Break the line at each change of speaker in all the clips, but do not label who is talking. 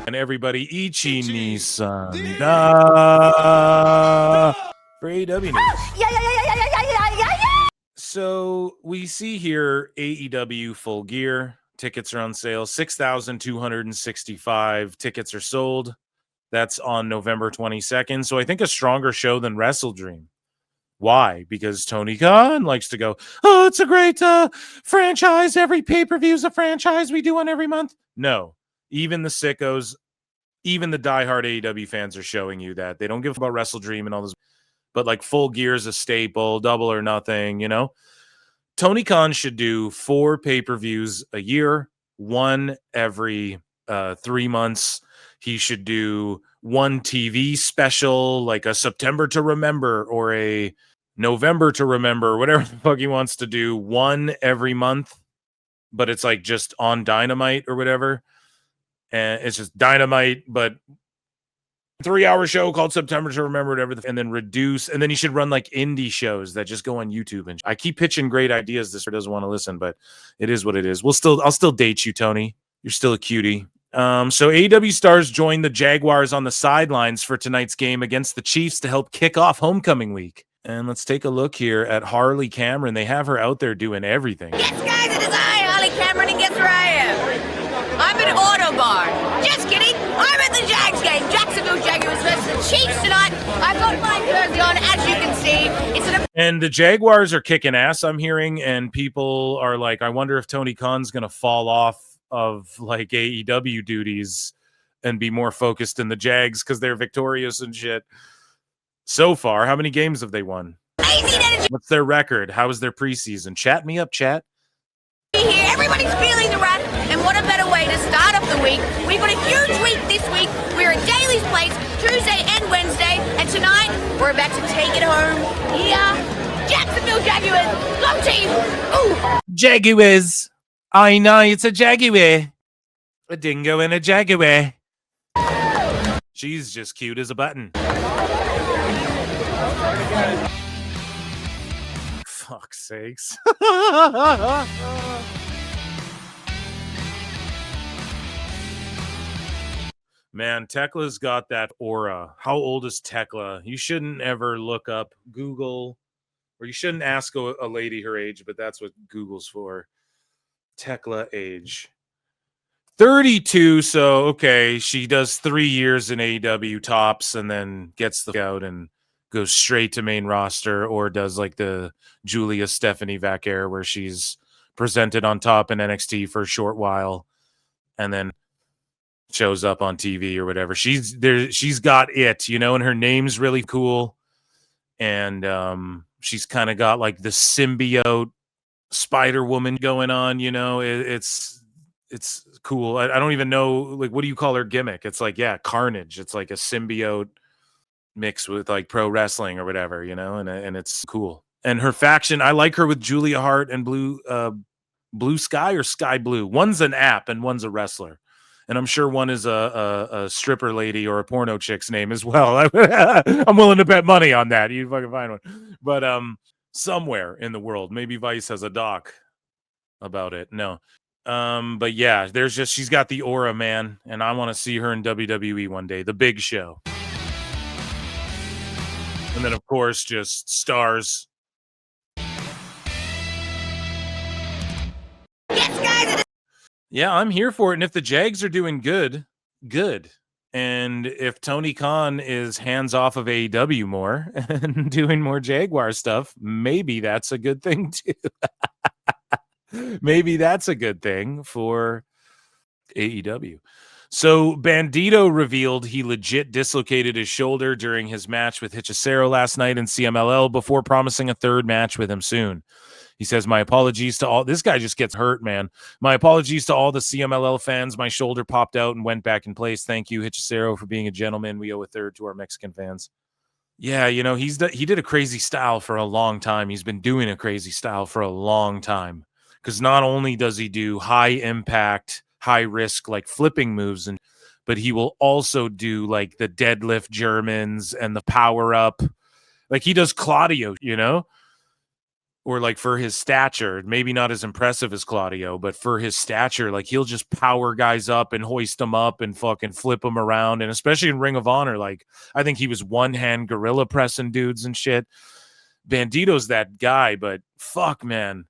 And everybody, Ichi Nissan. For AEW News. So we see here AEW Full Gear. Tickets are on sale. 6,265 tickets are sold. That's on November 22nd. So I think a stronger show than WrestleDream. Why? Because Tony Khan likes to go, oh, it's a great franchise. Every pay-per-view is a franchise. We do one every month. No. Even the sickos, even the diehard AEW fans are showing you that. They don't give about WrestleDream and all this. But like Full Gear is a staple, Double or Nothing, you know? Tony Khan should do 4 pay-per-views a year, one every 3 months. He should do one TV special, like a September to Remember or a November to Remember, whatever the fuck he wants to do, one every month. But it's like just on Dynamite or whatever. And it's just Dynamite, but 3-hour show called September to Remember, whatever, and then reduce. And then he should run like indie shows that just go on YouTube. And I keep pitching great ideas. This doesn't want to listen, but it is what it is. I'll still date you, Tony. You're still a cutie. So AEW stars joined the Jaguars on the sidelines for tonight's game against the Chiefs to help kick off homecoming week. And let's take a look here at Harley Cameron. They have her out there doing everything.
Yes, guys, it is I, Harley Cameron, and guess where I am? I'm at Autobar. Just kidding. I'm at the Jags game. Jacksonville Jaguars versus the Chiefs tonight. I've got my jersey on, as you can see.
And the Jaguars are kicking ass, I'm hearing, and people are like, I wonder if Tony Khan's going to fall off of like AEW duties and be more focused in the Jags because they're victorious and shit. So far, how many games have they won? What's their record? How is their preseason? Chat me up, chat.
Here, everybody's feeling the run, and what a better way to start off the week. We've got a huge week this week. We're at Daly's Place Tuesday and Wednesday, and tonight we're about to take it home here. Jacksonville Jaguars, go team! Ooh.
Jaguars. I know, it's a Jaguar. A dingo and a Jaguar. She's just cute as a button. Fuck's sakes. Man, Tekla's got that aura. How old is Tekla? You shouldn't ever look up Google, or you shouldn't ask a lady her age, but that's what Google's for. Tekla age. 32, so okay, she does 3 years in AEW tops and then gets the out and goes straight to main roster, or does like the Julia Stephanie Vaquer where she's presented on top in NXT for a short while and then shows up on TV or whatever. She's got it, you know, and her name's really cool. And she's kind of got like the symbiote Spider Woman going on, you know. It's cool. I don't even know, like, what do you call her gimmick? It's like, yeah, Carnage. It's like a symbiote mixed with like pro wrestling or whatever, you know, and it's cool. And her faction, I like her with Julia Hart and Blue Sky or Sky Blue. One's an app and one's a wrestler. And I'm sure one is a stripper lady or a porno chick's name as well. I'm willing to bet money on that. You fucking find one. But somewhere in the world, maybe Vice has a doc about it. No. But yeah, she's got the aura, man. And I want to see her in WWE one day. The Big Show. And then, of course, just stars. Yeah, I'm here for it. And if the Jags are doing good. And if Tony Khan is hands off of AEW more and doing more Jaguar stuff, maybe that's a good thing too. Maybe that's a good thing for AEW. So Bandido revealed he legit dislocated his shoulder during his match with Hechicero last night in CMLL before promising a third match with him soon. He says, my apologies to all. This guy just gets hurt, man. My apologies to all the CMLL fans. My shoulder popped out and went back in place. Thank you, Hechicero, for being a gentleman. We owe a third to our Mexican fans. Yeah, you know, he did a crazy style for a long time. He's been doing a crazy style for a long time. Because not only does he do high impact, high risk, like flipping moves, but he will also do like the deadlift Germans and the power up. Like he does Claudio, you know? or like for his stature, maybe not as impressive as Claudio, but for his stature, like he'll just power guys up and hoist them up and fucking flip them around. And especially in Ring of Honor, like I think he was one-hand gorilla pressing dudes and shit. Bandido's that guy, but fuck, man,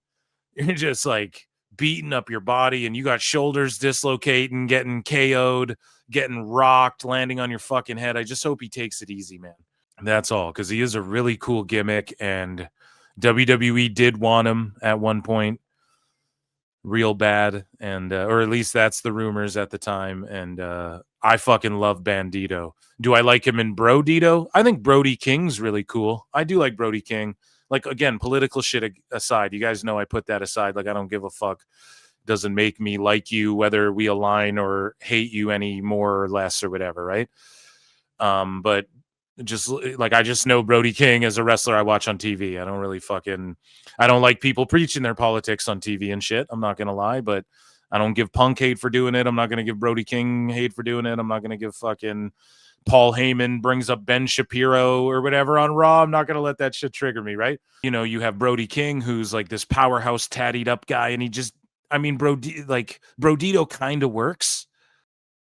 you're just like beating up your body and you got shoulders dislocating, getting KO'd, getting rocked, landing on your fucking head. I just hope he takes it easy, man. That's all, because he is a really cool gimmick, and WWE did want him at one point real bad, and or at least that's the rumors at the time, and I fucking love Bandido. Do I like him in Brodito? I think Brody King's really cool. I do like Brody King. Like, again, political shit aside, you guys know I put that aside. Like, I don't give a fuck. Doesn't make me like you, whether we align or hate you any more or less or whatever, right? But just like, I just know Brody King as a wrestler I watch on TV. I don't like people preaching their politics on TV and shit. I'm not going to lie, but I don't give Punk hate for doing it. I'm not going to give Brody King hate for doing it. I'm not going to give fucking Paul Heyman brings up Ben Shapiro or whatever on Raw. I'm not going to let that shit trigger me, right? You know, you have Brody King, who's like this powerhouse tattied up guy. And Brodito kind of works.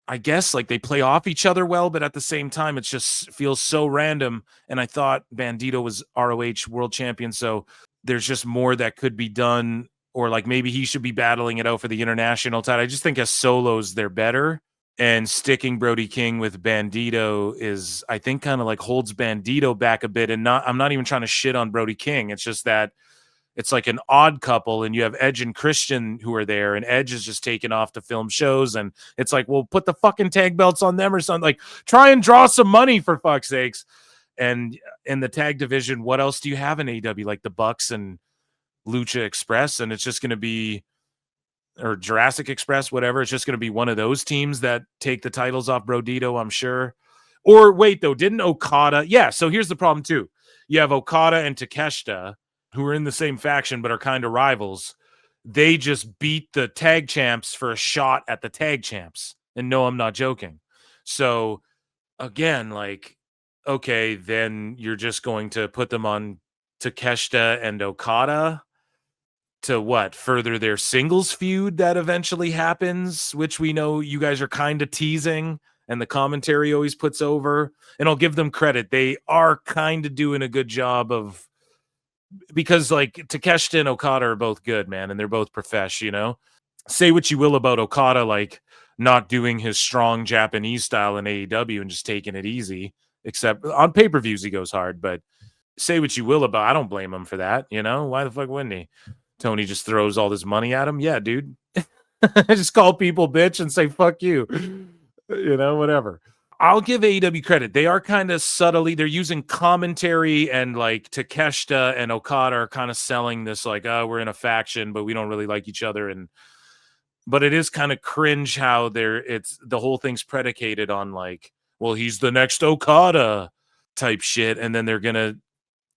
I guess like they play off each other well, but at the same time, it just feels so random. And I thought Bandido was ROH world champion. So there's just more that could be done, or like maybe he should be battling it out for the international title. I just think as solos, they're better. And sticking Brody King with Bandido is, I think, kind of like holds Bandido back a bit. And I'm not even trying to shit on Brody King. It's just that it's like an odd couple, and you have Edge and Christian who are there, and Edge is just taken off to film shows, and it's like, well, put the fucking tag belts on them or something. Like, try and draw some money, for fuck's sakes. And in the tag division, what else do you have in AEW? Like the Bucks and Lucha Express, and it's just going to be, or Jurassic Express, whatever. It's just going to be one of those teams that take the titles off Brodito, I'm sure. Or wait, though, didn't Okada? Yeah, so here's the problem, too. You have Okada and Takeshita, who are in the same faction but are kind of rivals. They just beat the tag champs for a shot at the tag champs. And no, I'm not joking. So again, like, okay, then you're just going to put them on Takeshita and Okada to what? Further their singles feud that eventually happens, which we know you guys are kind of teasing and the commentary always puts over. And I'll give them credit. They are kind of doing a good job of, because like Takeshita and Okada are both good, man, and they're both profesh, you know? Say what you will about Okada, like not doing his strong Japanese style in AEW and just taking it easy, except on pay-per-views he goes hard, but say what you will about, I don't blame him for that, you know? Why the fuck wouldn't he? Tony just throws all this money at him. Yeah, dude. Just call people bitch and say, fuck you. You know, whatever. I'll give AEW credit. They are kind of subtly, they're using commentary, and like Takeshita and Okada are kind of selling this like, oh, we're in a faction, but we don't really like each other. But it is kind of cringe how it's the whole thing's predicated on like, well, he's the next Okada type shit. And then they're going to,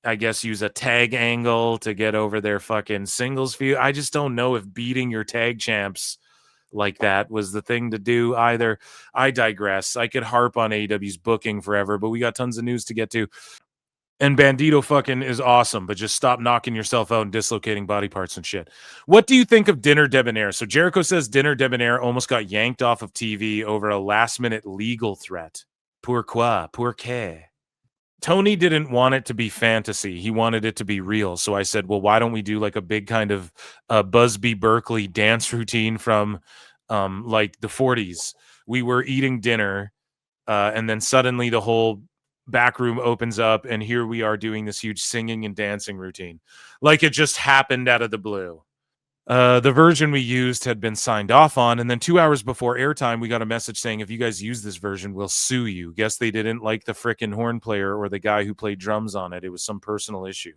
I guess, use a tag angle to get over their fucking singles feud. I just don't know if beating your tag champs like that was the thing to do either. I digress. I could harp on AEW's booking forever, but we got tons of news to get to. And Bandido fucking is awesome, but just stop knocking yourself out and dislocating body parts and shit. What do you think of Dinner Debonair? So Jericho says Dinner Debonair almost got yanked off of TV over a last-minute legal threat. Pourquoi? Pourquoi? Tony didn't want it to be fantasy. He wanted it to be real. So I said, well, why don't we do like a big kind of Busby Berkeley dance routine from like the 40s? We were eating dinner and then suddenly the whole back room opens up and here we are doing this huge singing and dancing routine. Like it just happened out of the blue. The version we used had been signed off on, and then 2 hours before airtime, we got a message saying, if you guys use this version, we'll sue you. Guess they didn't like the frickin' horn player or the guy who played drums on it. It was some personal issue.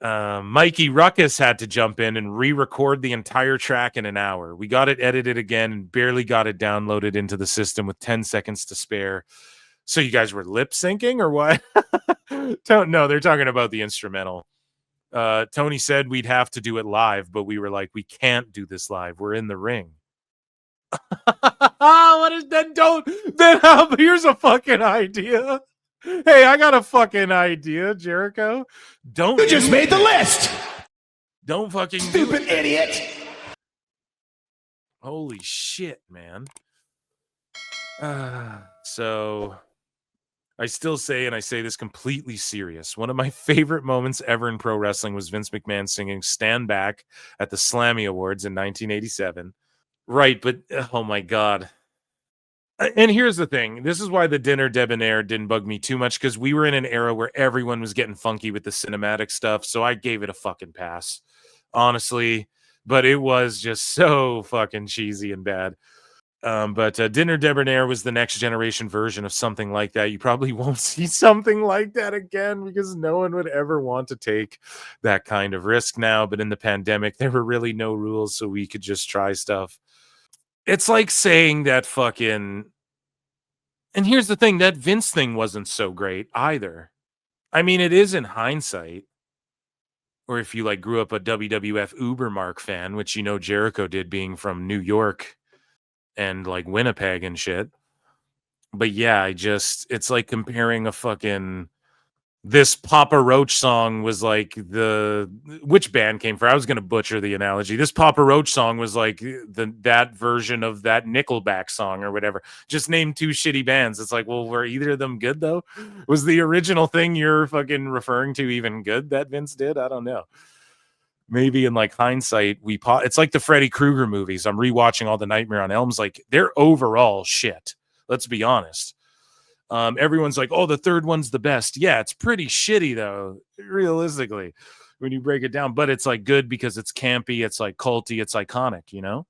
Mikey Ruckus had to jump in and re-record the entire track in an hour. We got it edited again and barely got it downloaded into the system with 10 seconds to spare. So you guys were lip syncing or what? No, they're talking about the instrumental. Tony said we'd have to do it live, but we were like, we can't do this live. We're in the ring. What is that? Here's a fucking idea. Hey, I got a fucking idea, Jericho.
You just made the list.
Don't fucking
Stupid idiot.
Holy shit, man. So I still say, and I say this completely serious, one of my favorite moments ever in pro wrestling was Vince McMahon singing Stand Back at the Slammy Awards in 1987. Right, but oh my God. And here's the thing. This is why the dinner debonair didn't bug me too much, because we were in an era where everyone was getting funky with the cinematic stuff. So I gave it a fucking pass, honestly. But it was just so fucking cheesy and bad. But Dinner Debonair was the next generation version of something like that. You probably won't see something like that again because no one would ever want to take that kind of risk now. But in the pandemic, there were really no rules, so we could just try stuff. It's like saying that fucking... And here's the thing, that Vince thing wasn't so great either. I mean, it is in hindsight. Or if you like grew up a WWF Ubermark fan, which you know Jericho did being from New York and like Winnipeg and shit. But yeah, it's like comparing a fucking... This Papa Roach song was like which band came for? I was going to butcher the analogy. This Papa Roach song was like that version of that Nickelback song or whatever. Just name two shitty bands. It's like, well, were either of them good though? Was the original thing you're fucking referring to even good that Vince did? I don't know. Maybe in like hindsight, it's like the Freddy Krueger movies. I'm rewatching all the Nightmare on Elm's. Like, they're overall shit. Let's be honest. Everyone's like, oh, the third one's the best. Yeah, it's pretty shitty though, realistically, when you break it down. But it's like good because it's campy, it's like culty, it's iconic, you know?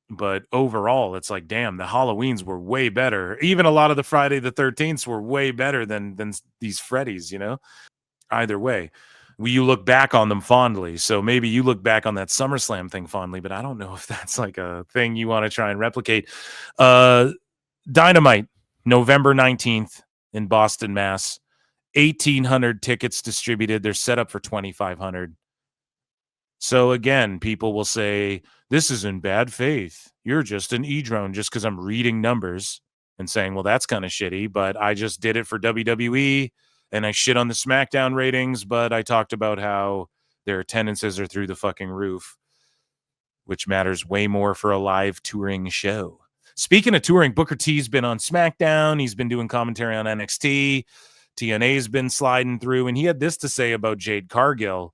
But overall, it's like, damn, the Halloweens were way better. Even a lot of the Friday the 13th were way better than these Freddys, you know? Either way, you look back on them fondly. So maybe you look back on that SummerSlam thing fondly, but I don't know if that's like a thing you want to try and replicate. Dynamite, November 19th in Boston, Mass. 1,800 tickets distributed. They're set up for 2,500. So again, people will say, this is in bad faith. You're just an e-drone just because I'm reading numbers and saying, well, that's kind of shitty, but I just did it for WWE and I shit on the SmackDown ratings, but I talked about how their attendances are through the fucking roof, which matters way more for a live touring show. Speaking of touring, Booker T's been on SmackDown. He's been doing commentary on NXT. TNA's been sliding through, and he had this to say about Jade Cargill.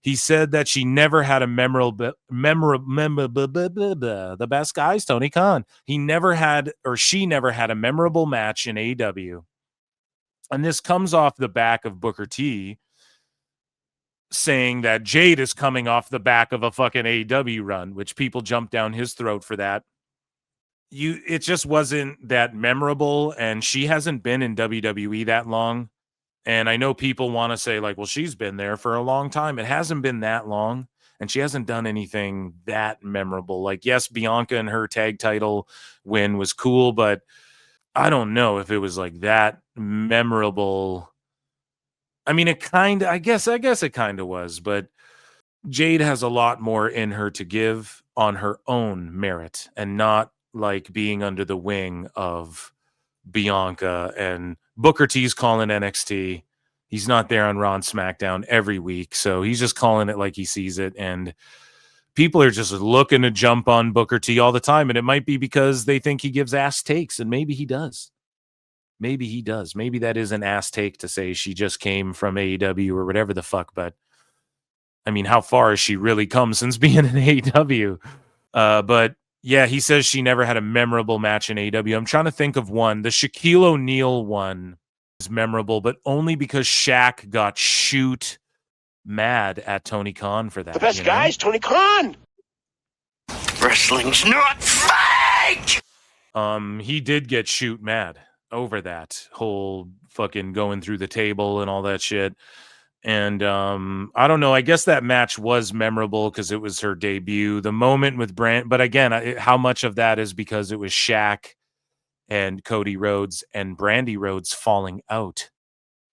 He said that she never had a the best guys, Tony Khan. She never had a memorable match in AEW. And this comes off the back of Booker T saying that Jade is coming off the back of a fucking AEW run, which people jumped down his throat for that. It just wasn't that memorable, and she hasn't been in WWE that long. And I know people want to say, like, well, she's been there for a long time. It hasn't been that long, and she hasn't done anything that memorable. Like, yes, Bianca and her tag title win was cool, but I don't know if it was like that memorable. I mean, I guess it kind of was, but Jade has a lot more in her to give on her own merit and not like being under the wing of Bianca. And Booker T's calling NXT. He's not there on Raw and SmackDown every week, so he's just calling it like he sees it. And people are just looking to jump on Booker T all the time, and it might be because they think he gives ass takes, and maybe he does. Maybe he does. Maybe that is an ass take to say she just came from AEW or whatever the fuck, but I mean, how far has she really come since being in AEW? But yeah, he says she never had a memorable match in AEW. I'm trying to think of one. The Shaquille O'Neal one is memorable, but only because Shaq got shoot mad at Tony Khan for that.
The best guys, Tony Khan.
Wrestling's not fake!
He did get shoot mad over that whole fucking going through the table and all that shit. And I don't know. I guess that match was memorable because it was her debut. The moment with Brand, but again, how much of that is because it was Shaq and Cody Rhodes and Brandy Rhodes falling out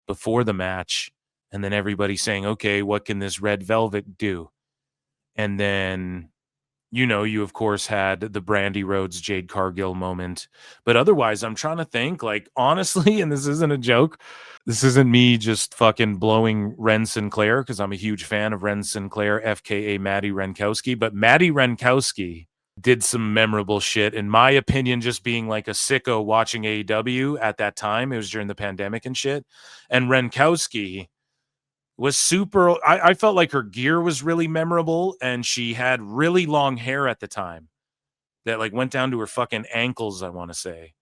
before the match, and then everybody saying, "Okay, what can this Red Velvet do?" And then you of course had the Brandy Rhodes Jade Cargill moment, but otherwise I'm trying to think, like, honestly, and this isn't a joke, this isn't me just fucking blowing Ren Sinclair, because I'm a huge fan of Ren Sinclair, FKA Maddie Renkowski, but Maddie Renkowski did some memorable shit, in my opinion, just being like a sicko watching AEW at that time. It was during the pandemic and shit, and Renkowski was super. I felt like her gear was really memorable, and she had really long hair at the time that like went down to her fucking ankles, I want to say.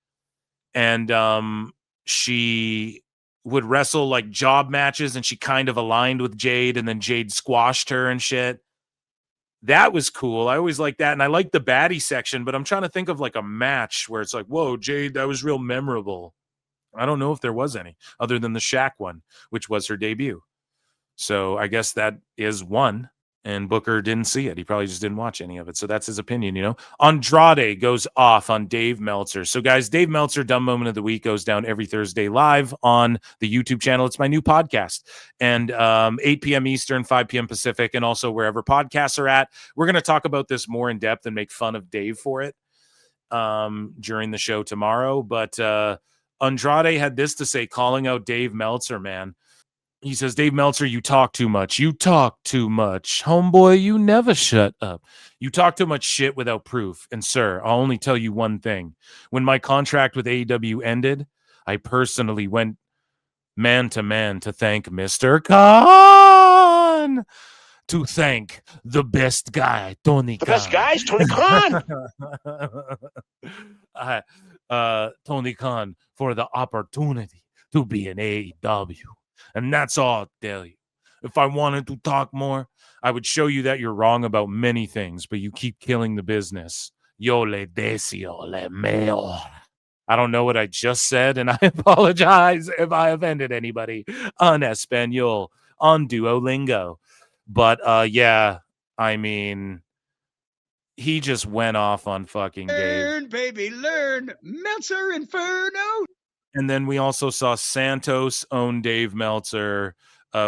And she would wrestle like job matches, and she kind of aligned with Jade, and then Jade squashed her and shit. That was cool. I always like that, and I like the baddie section, but I'm trying to think of like a match where it's like, whoa, Jade, that was real memorable. I don't know if there was any other than the Shaq one, which was her debut. So I guess that is one, and Booker didn't see it. He probably just didn't watch any of it. So that's his opinion, Andrade goes off on Dave Meltzer. So guys, Dave Meltzer Dumb Moment of the Week goes down every Thursday live on the YouTube channel. It's my new podcast. And 8 p.m. Eastern, 5 p.m. Pacific, and also wherever podcasts are at. We're going to talk about this more in depth and make fun of Dave for it during the show tomorrow. But Andrade had this to say, calling out Dave Meltzer, man. He says, Dave Meltzer, you talk too much. You talk too much. Homeboy, you never shut up. You talk too much shit without proof. And sir, I'll only tell you one thing. When my contract with AEW ended, I personally went man to man to thank Mr. Khan. To thank the best guy, Tony Khan.
The best guy is Tony Khan.
Tony Khan, for the opportunity to be in AEW. And that's all I'll tell you. If I wanted to talk more, I would show you that you're wrong about many things, but you keep killing the business. Yo le deseo le meo. I don't know what I just said, and I apologize if I offended anybody on Espanol, on Duolingo. But yeah, I mean, he just went off on fucking Dave.
Learn, baby, learn. Meltzer Inferno.
And then we also saw Santos own Dave Meltzer.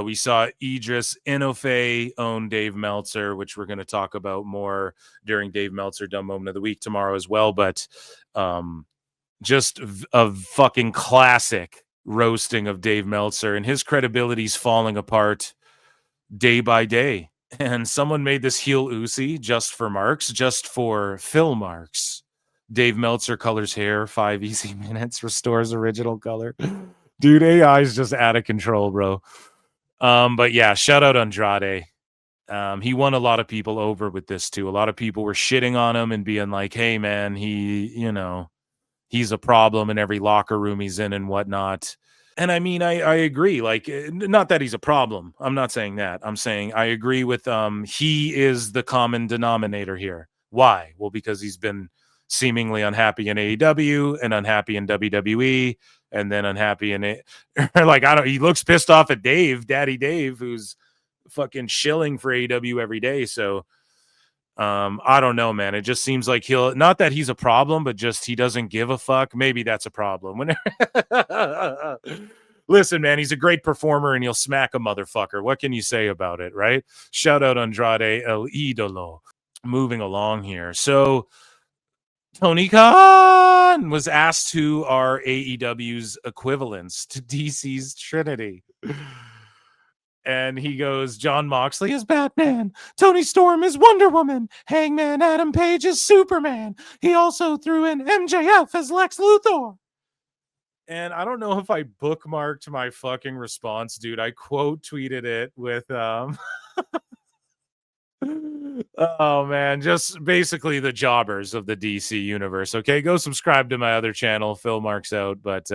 We saw Idris Inofe own Dave Meltzer, which we're going to talk about more during Dave Meltzer Dumb Moment of the Week tomorrow as well. But just a fucking classic roasting of Dave Meltzer, and his credibility's falling apart day by day. And someone made this heel Uzi just for marks, just for Phil Marks. Dave Meltzer colors hair 5 easy minutes, restores original color. Dude, AI is just out of control, bro. But yeah, shout out Andrade. He won a lot of people over with this too. A lot of people were shitting on him and being like, hey man, he's a problem in every locker room he's in and whatnot. And I mean, I agree. Like, not that he's a problem. I'm not saying that. I'm saying I agree with he is the common denominator here. Why? Well, because he's been seemingly unhappy in AEW and unhappy in WWE, and then unhappy in it. Like, he looks pissed off at Daddy Dave, who's fucking shilling for AEW every day. So I don't know, man. It just seems like not that he's a problem, but just he doesn't give a fuck. Maybe that's a problem. Listen, man, he's a great performer and he'll smack a motherfucker. What can you say about it, right? Shout out Andrade El Idolo. Moving along here. So Tony Khan was asked who are AEW's equivalents to DC's Trinity. And he goes, John Moxley is Batman. Tony Storm is Wonder Woman. Hangman Adam Page is Superman. He also threw in MJF as Lex Luthor. And I don't know if I bookmarked my fucking response, dude. I quote tweeted it with oh man, just basically the jobbers of the DC universe. Okay, go subscribe to my other channel, Phil Marks Out. But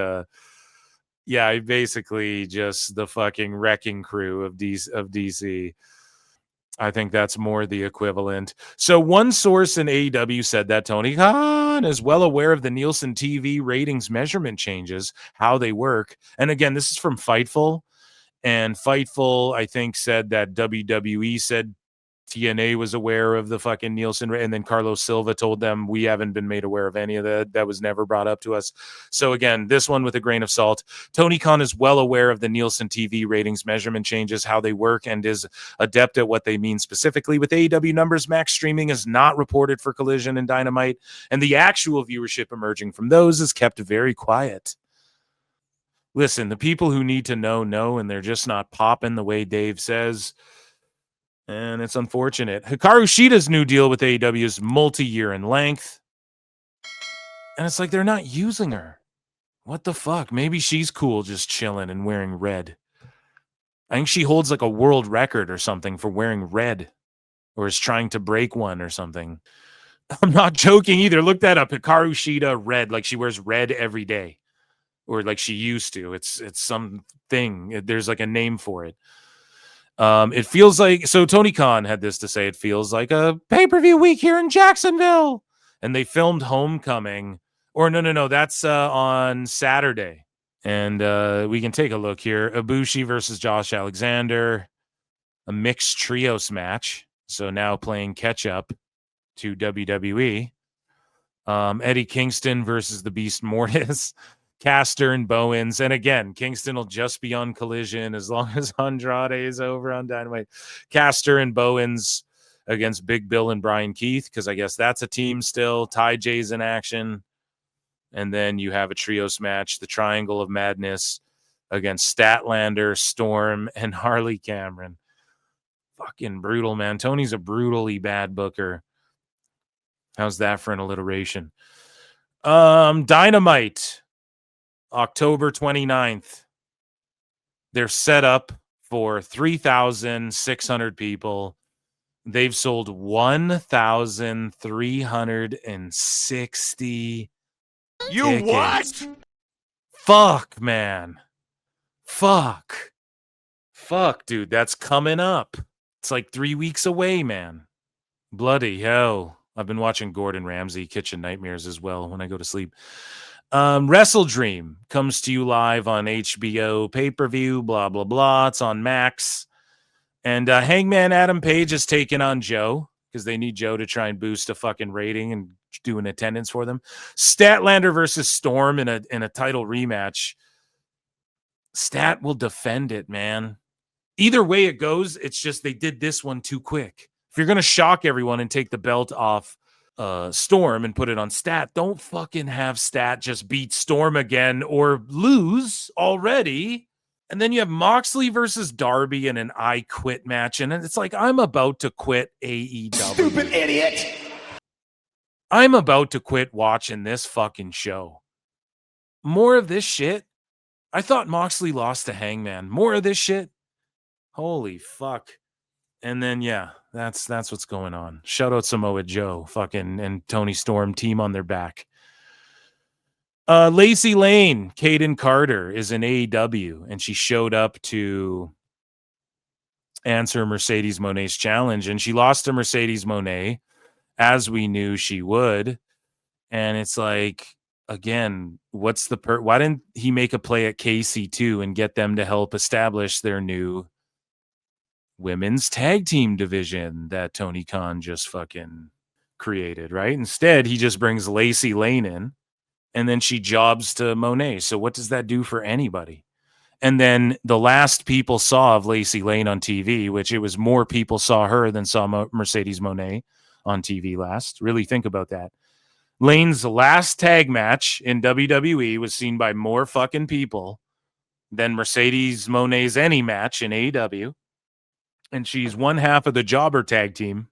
yeah, basically just the fucking wrecking crew of DC. I think that's more the equivalent. So one source in AEW said that Tony Khan is well aware of the Nielsen TV ratings measurement changes, how they work. And again, this is from Fightful. And Fightful, I think, said that WWE said TNA was aware of the fucking Nielsen, and then Carlos Silva told them we haven't been made aware of any of that. That was never brought up to us. So again, this one with a grain of salt. Tony Khan is well aware of the Nielsen TV ratings measurement changes, how they work, and is adept at what they mean specifically. With AEW numbers, max streaming is not reported for Collision and Dynamite, and the actual viewership emerging from those is kept very quiet. Listen, the people who need to know, and they're just not popping the way Dave says. And it's unfortunate. Hikaru Shida's new deal with AEW is multi-year in length. And it's like they're not using her. What the fuck? Maybe she's cool just chilling and wearing red. I think she holds like a world record or something for wearing red. Or is trying to break one or something. I'm not joking either. Look that up. Hikaru Shida red. Like she wears red every day. Or like she used to. It's something. There's like a name for it. It feels like, so Tony Khan had this to say, it feels like a pay-per-view week here in Jacksonville. And they filmed Homecoming. Or no, that's on Saturday. And we can take a look here. Ibushi versus Josh Alexander. A mixed trios match. So now playing catch-up to WWE. Eddie Kingston versus the Beast Mortis. Caster and Bowens. And again, Kingston will just be on Collision as long as Andrade is over on Dynamite. Caster and Bowens against Big Bill and Brian Keith, because I guess that's a team still. Ty J's in action. And then you have a trios match, the Triangle of Madness against Statlander, Storm, and Harley Cameron. Fucking brutal, man. Tony's a brutally bad booker. How's that for an alliteration? Dynamite. October 29th. They're set up for 3,600 people. They've sold 1,360
You
tickets.
what?
Fuck, man. Fuck, dude. That's coming up. It's like 3 weeks away, man. Bloody hell. I've been watching Gordon Ramsay Kitchen Nightmares as well when I go to sleep. WrestleDream comes to you live on HBO pay-per-view, blah, blah, blah. It's on Max. And Hangman Adam Page has taken on Joe because they need Joe to try and boost a fucking rating and do an attendance for them. Statlander versus Storm in a title rematch. Stat will defend it, man. Either way it goes, it's just they did this one too quick. If you're going to shock everyone and take the belt off Storm and put it on Stat, don't fucking have Stat just beat Storm again or lose already. And then you have Moxley versus Darby in an I Quit match. And it's like, I'm about to quit AEW.
Stupid idiot.
I'm about to quit watching this fucking show. More of this shit. I thought Moxley lost to Hangman. More of this shit. Holy fuck. And then, yeah, that's what's going on. Shout out Samoa Joe, fucking, and Tony Storm, team on their back. Lacey Lane, Kayden Carter, is in AEW, and she showed up to answer Mercedes Moné's challenge, and she lost to Mercedes Moné, as we knew she would. And it's like, again, what's the why didn't he make a play at KC2 and get them to help establish their new women's tag team division that Tony Khan just fucking created, right? Instead, he just brings Lacey Lane in, and then she jobs to Moné. So what does that do for anybody? And then the last people saw of Lacey Lane on TV, which it was more people saw her than saw Mercedes Moné on TV last. Really think about that. Lane's last tag match in WWE was seen by more fucking people than Mercedes Moné's any match in AEW. And she's one half of the jobber tag team.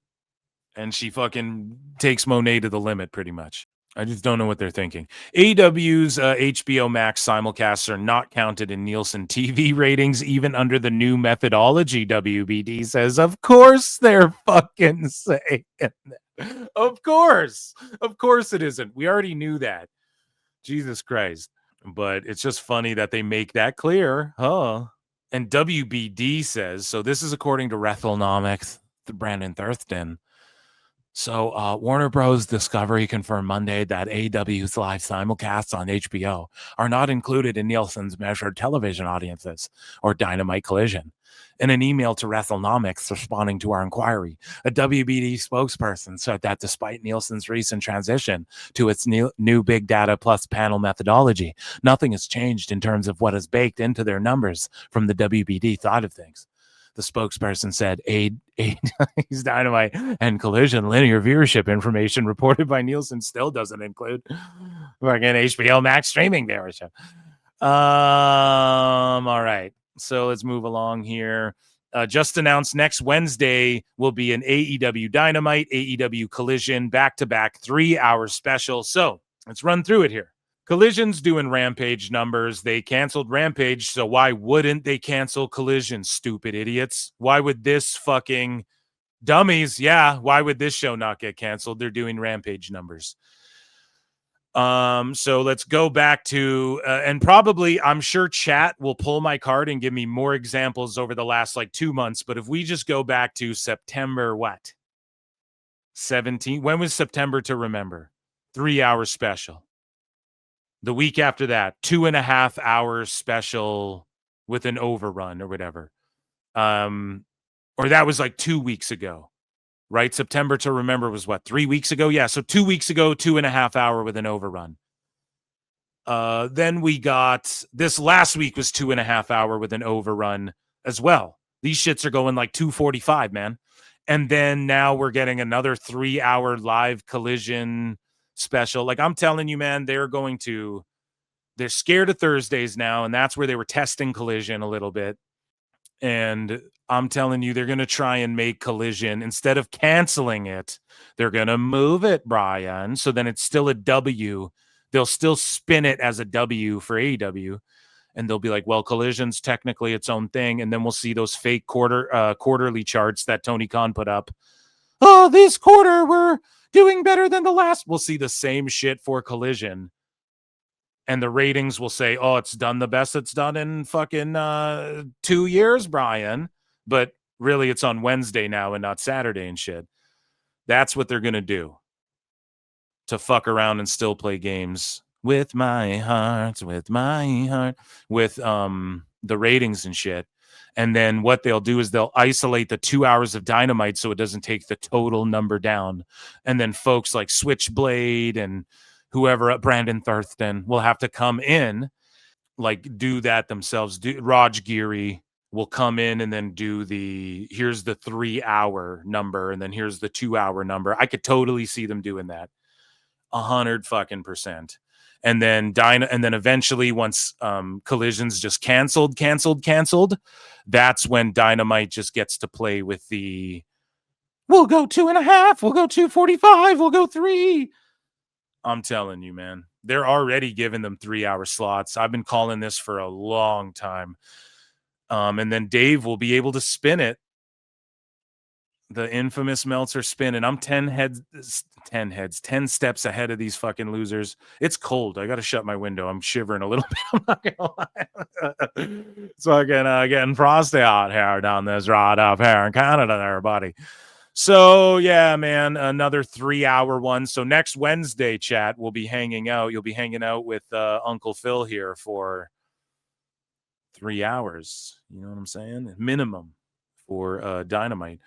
And she fucking takes Moné to the limit pretty much. I just don't know what they're thinking. AEW's HBO Max simulcasts are not counted in Nielsen TV ratings, even under the new methodology, WBD says. Of course they're fucking saying that. Of course it isn't. We already knew that. Jesus Christ. But it's just funny that they make that clear, huh? And WBD says, so this is according to Wrestlenomics, the Brandon Thurston. So Warner Bros. Discovery confirmed Monday that AEW's live simulcasts on HBO are not included in Nielsen's measured television audiences or Dynamite Collision. In an email to WrestleNomics responding to our inquiry, a WBD spokesperson said that despite Nielsen's recent transition to its new big data plus panel methodology, nothing has changed in terms of what is baked into their numbers from the WBD side of things. The spokesperson said AEW's Dynamite and Collision linear viewership information reported by Nielsen still doesn't include fucking HBO Max streaming viewership. All right. So let's move along here. Just announced next Wednesday will be an AEW Dynamite, AEW Collision back-to-back 3-hour special. So let's run through it here. Collision's doing Rampage numbers. They canceled Rampage, so why wouldn't they cancel Collision, stupid idiots? Why would this fucking dummies? Yeah, why would this show not get canceled? They're doing Rampage numbers. So let's go back to and probably I'm sure chat will pull my card and give me more examples over the last like 2 months. But if we just go back to September, 17? When was September to Remember? 3-hour special. The week after that, 2.5 hours special with an overrun or whatever. Or that was like 2 weeks ago, right? September to Remember was 3 weeks ago? Yeah, so 2 weeks ago, 2.5 hour with an overrun. Then we got this last week was 2.5 hour with an overrun as well. These shits are going like 2:45, man. And then now we're getting another 3-hour live Collision special. Like I'm telling you, man, they're scared of Thursdays now, and that's where they were testing Collision a little bit. And I'm telling you, they're going to try and make Collision, instead of canceling it, they're going to move it, Brian. So then it's still a W. They'll still spin it as a W for AEW. And they'll be like, well, Collision's technically its own thing. And then we'll see those fake quarterly charts that Tony Khan put up. Oh, this quarter we're doing better than the last. We'll see the same shit for Collision. And the ratings will say, oh, it's done the best it's done in fucking 2 years, Brian. But really, it's on Wednesday now and not Saturday and shit. That's what they're going to do. To fuck around and still play games with my heart, with the ratings and shit. And then what they'll do is they'll isolate the 2 hours of Dynamite so it doesn't take the total number down. And then folks like Switchblade and whoever, Brandon Thurston, will have to come in, like do that themselves. Raj Giri will come in and then do here's the 3-hour number and then here's the 2-hour number. I could totally see them doing that. 100%. And then eventually once Collision's just canceled, that's when Dynamite just gets to play with we'll go 2.5, we'll go 2:45, we'll go 3. I'm telling you, man, they're already giving them 3-hour slots. I've been calling this for a long time. And then Dave will be able to spin it. The infamous Meltzer spin, and I'm 10 steps ahead of these fucking losers. It's cold. I got to shut my window. I'm shivering a little bit. I'm not gonna lie. It's fucking getting frosty out here down this road up here in Canada there, buddy. So, yeah, man, another 3-hour one. So next Wednesday, chat, we'll be hanging out. You'll be hanging out with Uncle Phil here for 3 hours. You know what I'm saying? Minimum for Dynamite.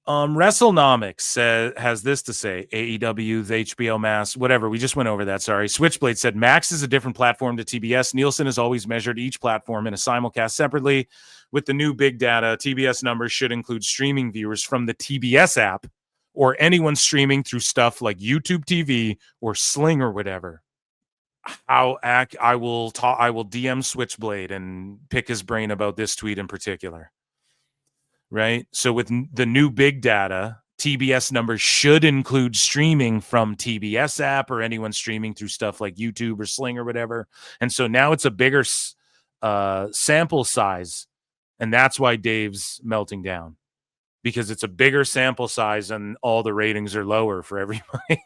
WrestleNomics has this to say: AEW's HBO Max, whatever. We just went over that. Sorry. Switchblade said Max is a different platform to TBS. Nielsen has always measured each platform in a simulcast separately. With the new big data, TBS numbers should include streaming viewers from the TBS app or anyone streaming through stuff like YouTube TV or Sling or whatever. I will DM Switchblade and pick his brain about this tweet in particular. Right? So with the new big data, TBS numbers should include streaming from TBS app or anyone streaming through stuff like YouTube or Sling or whatever. And so now it's a bigger sample size. And that's why Dave's melting down, because it's a bigger sample size and all the ratings are lower for everybody.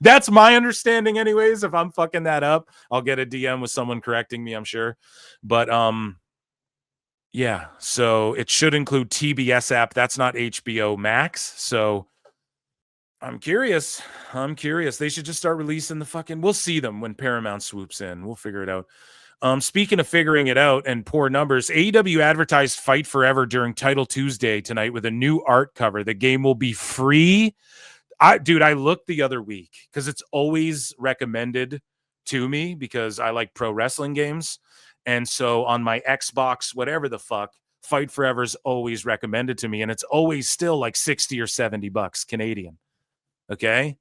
That's my understanding anyways. If I'm fucking that up, I'll get a DM with someone correcting me, I'm sure. But, yeah, so it should include TBS app. That's not HBO Max. So I'm curious. They should just start releasing the fucking. We'll see them when Paramount swoops in. We'll figure it out. Speaking of figuring it out and poor numbers, AEW advertised Fight Forever during Title Tuesday tonight with a new art cover. The game will be free. I looked the other week because it's always recommended to me because I like pro wrestling games. And so on my Xbox, whatever the fuck, Fight Forever is always recommended to me. And it's always still like 60 or 70 bucks Canadian. Okay.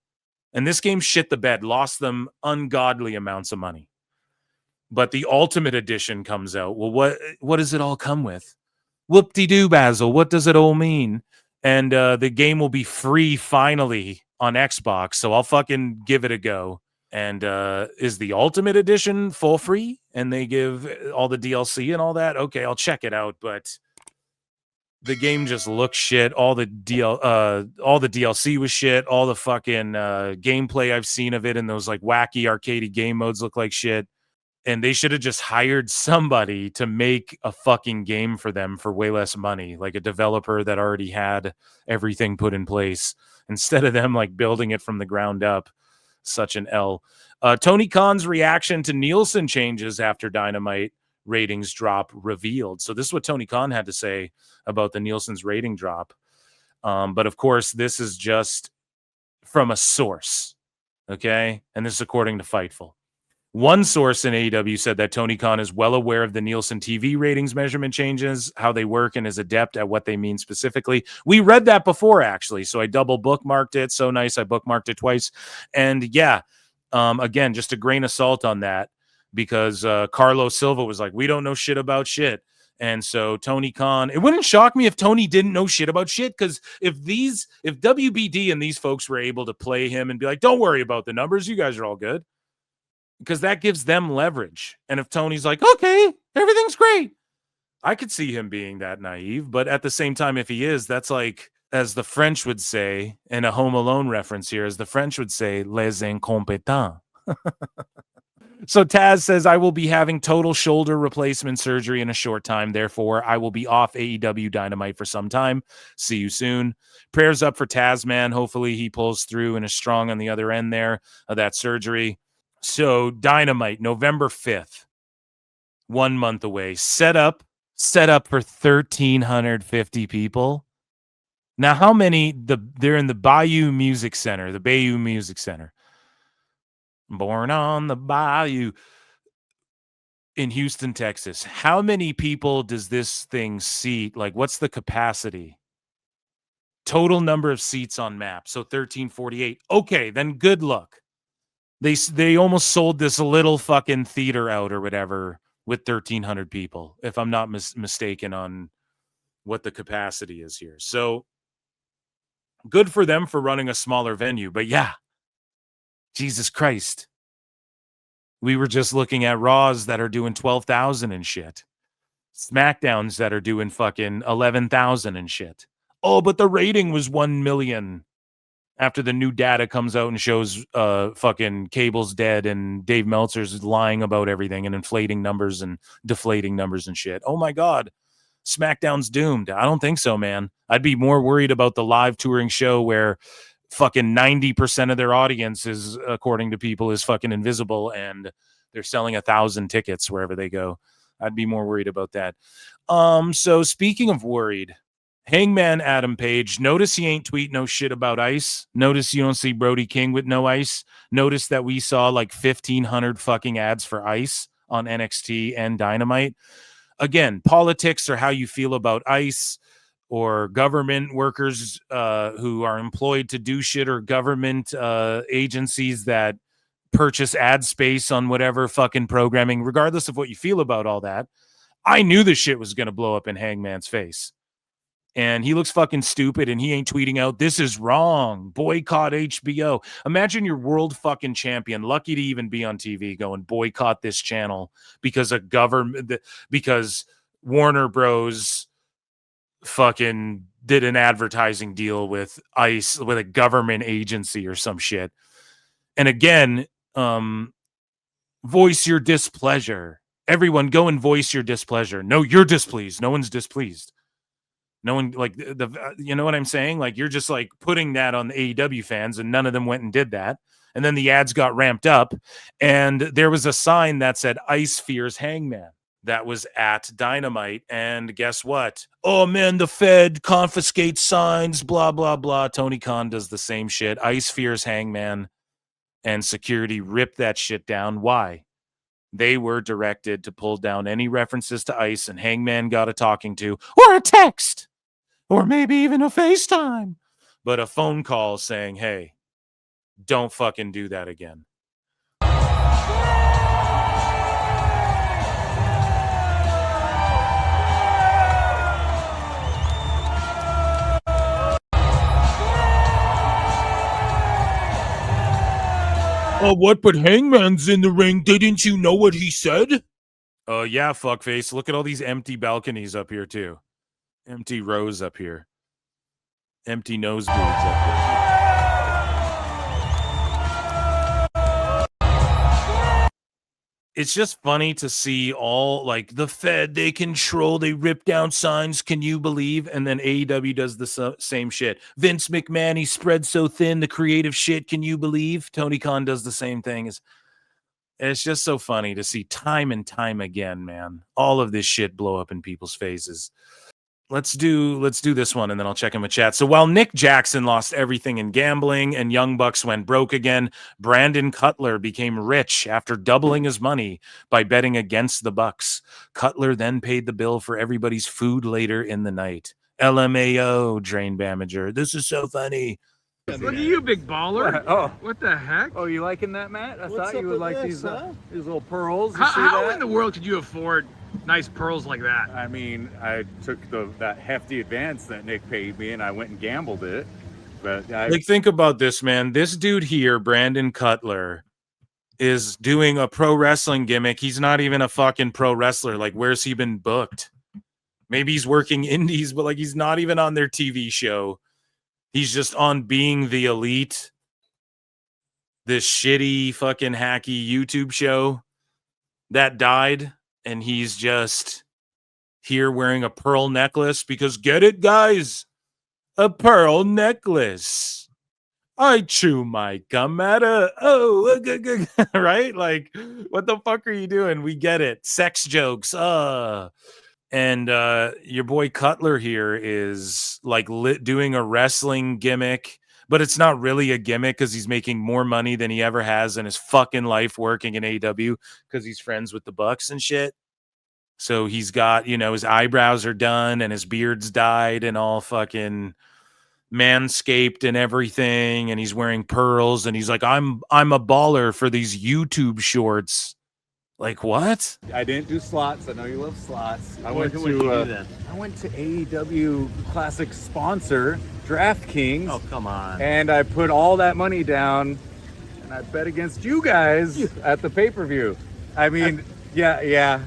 And this game shit the bed, lost them ungodly amounts of money. But the Ultimate Edition comes out. Well, what does it all come with? Whoop-de-doo, Basil. What does it all mean? And the game will be free finally on Xbox, so I'll fucking give it a go. And is the Ultimate Edition full free? And they give all the DLC and all that? Okay, I'll check it out, but the game just looks shit. All the DLC was shit. All the fucking gameplay I've seen of it in those like wacky arcadey game modes look like shit. And they should have just hired somebody to make a fucking game for them for way less money, like a developer that already had everything put in place, instead of them like building it from the ground up. Such an L. Tony Khan's reaction to Nielsen changes after Dynamite ratings drop revealed. So this is what Tony Khan had to say about the Nielsen's rating drop. But of course, this is just from a source. Okay. And this is according to Fightful. One source in AEW said that Tony Khan is well aware of the Nielsen TV ratings measurement changes, how they work, and is adept at what they mean specifically. We read that before, actually, so I double bookmarked it. So nice, I bookmarked it twice. And yeah, again, just a grain of salt on that, because Carlos Silva was like, we don't know shit about shit. And so Tony Khan, it wouldn't shock me if Tony didn't know shit about shit, because if WBD and these folks were able to play him and be like, don't worry about the numbers, you guys are all good. Because that gives them leverage. And if Tony's like, okay, everything's great, I could see him being that naive. But at the same time, if he is, that's like, as the French would say, in a Home Alone reference here, as the French would say, les incompetents. So Taz says, I will be having total shoulder replacement surgery in a short time. Therefore, I will be off AEW Dynamite for some time. See you soon. Prayers up for Taz, man. Hopefully he pulls through and is strong on the other end there of that surgery. So Dynamite, November 5th, 1 month away. Set up for 1,350 people. Now, how many? They're in the Bayou Music Center. Born on the Bayou in Houston, Texas. How many people does this thing seat? Like, what's the capacity? Total number of seats on map. So 1,348. Okay, then good luck. They almost sold this little fucking theater out or whatever with 1,300 people, if I'm not mistaken on what the capacity is here. So good for them for running a smaller venue. But yeah, Jesus Christ. We were just looking at Raws that are doing 12,000 and shit. SmackDowns that are doing fucking 11,000 and shit. Oh, but the rating was 1 million. After the new data comes out and shows fucking Cable's dead and Dave Meltzer's lying about everything and inflating numbers and deflating numbers and shit. Oh my God, SmackDown's doomed. I don't think so, man. I'd be more worried about the live touring show where fucking 90% of their audience is, according to people, is fucking invisible and they're selling 1,000 tickets wherever they go. I'd be more worried about that. So speaking of worried, Hangman Adam Page, notice he ain't tweet no shit about ice. Notice you don't see Brody King with no ice. Notice that we saw like 1,500 fucking ads for ice on NXT and Dynamite. Again, politics or how you feel about ice or government workers who are employed to do shit, or government agencies that purchase ad space on whatever fucking programming, regardless of what you feel about all that. I knew this shit was going to blow up in Hangman's face. And he looks fucking stupid, and he ain't tweeting out, this is wrong, boycott HBO. Imagine you're world fucking champion, lucky to even be on TV, going, boycott this channel because because Warner Bros fucking did an advertising deal with ICE, with a government agency or some shit. And again, voice your displeasure. Everyone go and voice your displeasure. No, you're displeased. No one's displeased. No one like you know what I'm saying? Like you're just like putting that on the AEW fans, and none of them went and did that. And then the ads got ramped up, and there was a sign that said Ice fears Hangman. That was at Dynamite. And guess what? Oh man, the Fed confiscates signs, blah, blah, blah. Tony Khan does the same shit. Ice fears Hangman, and security ripped that shit down. Why? They were directed to pull down any references to Ice, and Hangman got a talking to, or a text, or maybe even a FaceTime, but a phone call saying, hey, don't fucking do that again. Oh, what? But Hangman's in the ring. Didn't you know what he said? Yeah, fuckface. Look at all these empty balconies up here, too. Empty rows up here. Empty nosebleeds up here. It's just funny to see all, like, the Fed, they control, they rip down signs, can you believe? And then AEW does the same shit. Vince McMahon, he spread so thin, the creative shit, can you believe? Tony Khan does the same thing. It's just so funny to see time and time again, man. All of this shit blow up in people's faces. Let's do this one, and then I'll check in with chat. So while Nick Jackson lost everything in gambling and Young Bucks went broke again, Brandon Cutler became rich after doubling his money by betting against the Bucks. Cutler then paid the bill for everybody's food later in the night. LMAO, Drain Bamager. This is so funny.
Look at you, big baller.
Oh.
What the heck?
Oh, you liking that, Matt? I thought you would like these little pearls. You see
How
that?
in the world could you afford nice pearls like that?
I mean, I took that hefty advance that Nick paid me, and I went and gambled it. But
Like, think about this, man. This dude here, Brandon Cutler, is doing a pro wrestling gimmick. He's not even a fucking pro wrestler. Like, where's he been booked? Maybe he's working indies, but like he's not even on their TV show. He's just on Being the Elite, this shitty fucking hacky YouTube show that died, and he's just here wearing a pearl necklace because, get it, guys? A pearl necklace. I chew my gum at a... Oh, right? Like, what the fuck are you doing? We get it. Sex jokes. And your boy Cutler here is like doing a wrestling gimmick, but it's not really a gimmick because he's making more money than he ever has in his fucking life working in AEW because he's friends with the Bucks and shit. So he's got, you know, his eyebrows are done and his beard's dyed and all fucking manscaped and everything. And he's wearing pearls and he's like, I'm a baller for these YouTube shorts. Like, what?
I didn't do slots. I know you love slots. I went to AEW Classic sponsor, DraftKings.
Oh, come on.
And I put all that money down, and I bet against you guys at the pay-per-view. I mean, yeah,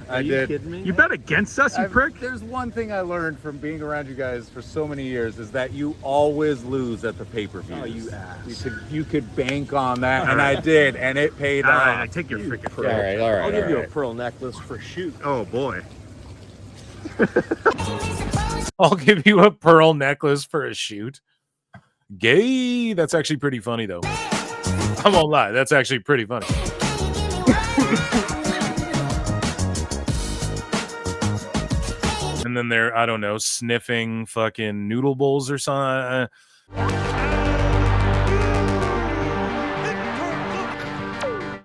I did.
Are you kidding me?
You bet against us, you prick?
There's one thing I learned from being around you guys for so many years is that you always lose at the pay-per-view.
Oh, you ass.
You could bank on that, and I did, and it paid
All
off.
right, take your freaking prick.
All right.
I'll give you a pearl necklace for shoot.
Oh, boy.
I'll give you a pearl necklace for a shoot. Gay. That's actually pretty funny, though. I won't lie. That's actually pretty funny. And then they're, I don't know, sniffing fucking noodle bowls or something.